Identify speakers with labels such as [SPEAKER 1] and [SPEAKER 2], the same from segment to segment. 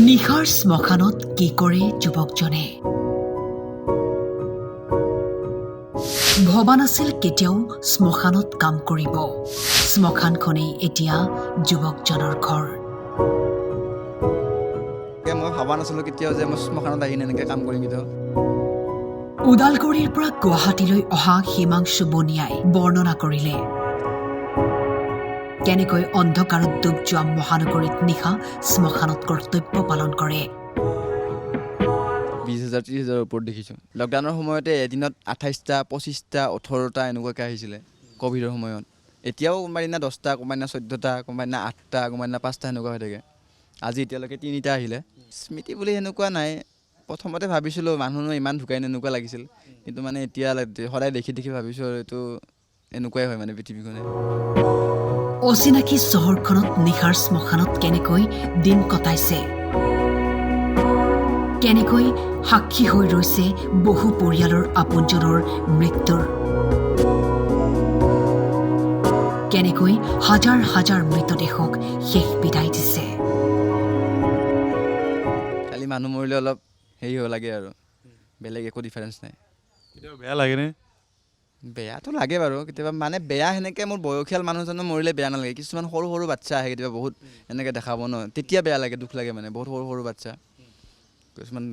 [SPEAKER 1] নিশাৰ শ্মশানত কি কৰে যুৱকজনে ভবা নাছিল কেতিয়াও শ্মশানত কাম কৰিব শ্মশানখনেই এতিয়া যুৱকজনৰ ঘৰ
[SPEAKER 2] মই ভাবা নাছিলো কেতিয়াও যে মই শ্মশানত আহি এনেকৈ কাম কৰিম কেতিয়াও
[SPEAKER 1] উদালগুৰিৰ পৰা গুৱাহাটীলৈ অহা হিমাংশু বনিয়াই বৰ্ণনা কৰিলে কেনেকৈ অন্ধকাৰত ডুব যোৱা মহানগৰীত নিশা শ্মশানত কৰ্তব্য পালন কৰে
[SPEAKER 2] 20,000-30,000 ওপৰত দেখিছোঁ লকডাউনৰ সময়তে এদিনত 28টা 25টা 18টা এনেকুৱাকৈ আহিছিলে ক'ভিডৰ সময়ত এতিয়াও কোনোবা দিনা 10টা কোনোবা দিনা 14টা কোনোবা দিনা 8টা কোনোবা দিনা 5টা এনেকুৱা হৈ থাকে আজি এতিয়ালৈকে 3টা আহিলে স্মৃতি বুলি এনেকুৱা নাই প্ৰথমতে ভাবিছিলোঁ মানুহ ইমান ঢুকাই এনেকুৱা লাগিছিল কিন্তু মানে এতিয়া সদায় দেখি ভাবিছোঁ এইটো এনেকুৱাই হয় মানে পৃথিৱীখনে
[SPEAKER 1] অচিনাকি চহৰখনত নিশাৰ শ্মশানত কেনেকৈ দিন কটাইছে কেনেকৈ সাক্ষী হৈ ৰৈছে বহু পৰিয়ালৰ আপোনজনৰ মৃত্যুৰ কেনেকৈ হাজাৰ হাজাৰ মৃতদেহক শেষ বিদায় দিছে
[SPEAKER 2] খালি মানুহ মৰিলে অলপ হেৰি হ'ব লাগে আৰু বেলেগ একো ডিফাৰেঞ্চ নাই
[SPEAKER 3] কেতিয়াবা বেয়া লাগেনে
[SPEAKER 2] বেয়াটো লাগে বাৰু কেতিয়াবা মানে বেয়া সেনেকৈ মোৰ বয়সীয়াল মানুহজনৰ মৰিলে বেয়া নালাগে কিছুমান সৰু সৰু বাচ্ছা আহে কেতিয়াবা বহুত এনেকৈ দেখাব ন তেতিয়া বেয়া লাগে দুখ লাগে মানে বহুত সৰু সৰু বাচ্ছা কিছুমান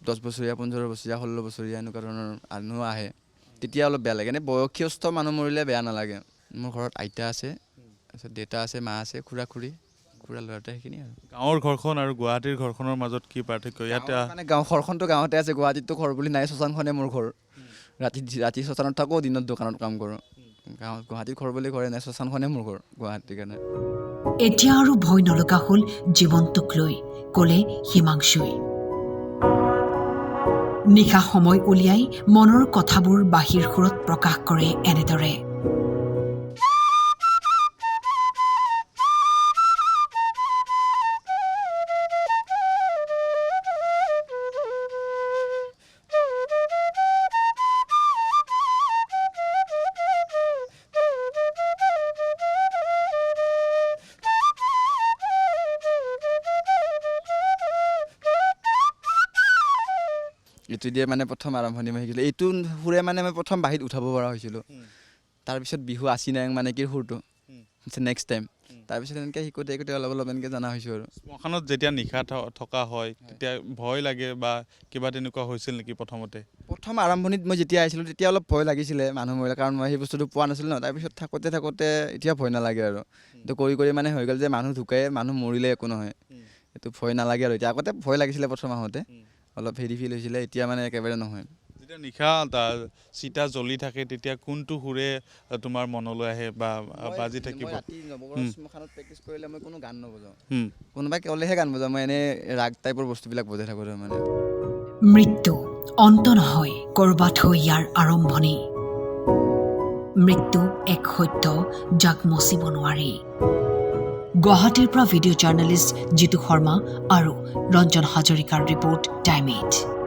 [SPEAKER 2] 10 বছৰীয়া 15 বছৰীয়া 16 বছৰীয়া এনেকুৱা ধৰণৰ মানুহ আহে তেতিয়া অলপ বেয়া লাগে এনে বয়সীয়স্থ মানুহ মৰিলে বেয়া নালাগে মোৰ ঘৰত আইতা আছে তাৰপিছত দেউতা আছে মা আছে খুৰা ল'ৰাটা সেইখিনি আৰু
[SPEAKER 3] গাঁৱৰ ঘৰখন আৰু গুৱাহাটীৰ ঘৰখনৰ মাজত কি পাৰ্থক্য ইয়াতে
[SPEAKER 2] মানে ঘৰখনতো গাঁৱতে আছে গুৱাহাটীততো ঘৰ বুলি নাই শ্মশানখনে মোৰ ঘৰ ৰাতি শ্মশানত থাকোঁ দিনত দোকানত কাম কৰোঁ গাঁৱত গুৱাহাটীত ঘৰ বুলি ঘৰে নাই শ্মশানখনে মোৰ ঘৰ গুৱাহাটীৰ কাৰণে
[SPEAKER 1] এতিয়া আৰু ভয় নলগা হ'ল জীৱনটোক লৈ ক'লে হিমাংশুই নিশা সময় উলিয়াই মনৰ কথাবোৰ বাহিৰ সুৰত প্ৰকাশ কৰে এনেদৰে
[SPEAKER 2] এইটো দিয়ে মানে প্ৰথম আৰম্ভণি মই শিকিলোঁ এইটো সুৰে মানে মই প্ৰথম বাঁহীত উঠাব পৰা হৈছিলোঁ তাৰপিছত বিহু আছিনাং মানে কি সুৰটো নেক্সট টাইম তাৰপিছত এনেকৈ শিকোঁতে অলপ এনেকৈ জনা হৈছোঁ আৰু
[SPEAKER 3] শ্মশানত যেতিয়া নিশা থকা হয় তেতিয়া ভয় লাগে বা কিবা তেনেকুৱা হৈছিল নেকি
[SPEAKER 2] প্ৰথম আৰম্ভণিত মই যেতিয়া আহিছিলোঁ তেতিয়া অলপ ভয় লাগিছিলে মানুহ মৰিলে কাৰণ মই সেই বস্তুটো পোৱা নাছিলোঁ ন তাৰপিছত থাকোঁতে এতিয়া ভয় নালাগে আৰু এইটো কৰি মানে হৈ গ'ল যে মানুহ ঢুকাই মানুহ মৰিলে একো নহয় এইটো ভয় নালাগে আৰু এতিয়া আগতে ভয় লাগিছিলে প্ৰথম আহোঁতে অলপ হেৰি ফিল হৈছিলে এতিয়া মানে একেবাৰে নহয়
[SPEAKER 3] যেতিয়া নিশা চিতা জ্বলি থাকে তেতিয়া কোনটো সুৰে তোমাৰ মনলৈ আহে বা বাজি থাকিব
[SPEAKER 2] ৰাতি নৱগ্ৰহ শ্মশানত প্ৰেক্টিচ কৰিলে মই কোনো গান নবজাওঁ কোনোবাই ক'লেহে গান বজাওঁ মই এনেই ৰাগ টাইপৰ বস্তুবিলাক বজাই থাকোঁ মানে
[SPEAKER 1] মৃত্যু অন্ত নহয় ক'ৰবাত হৈ ইয়াৰ আৰম্ভণি মৃত্যু এক সত্য যাক মচিব নোৱাৰি গুৱাহাটীৰ পৰা ভিডিঅ' জাৰ্নেলিষ্ট জিতু শৰ্মা আৰু ৰঞ্জন হাজৰিকাৰ ৰিপৰ্ট টাইম 8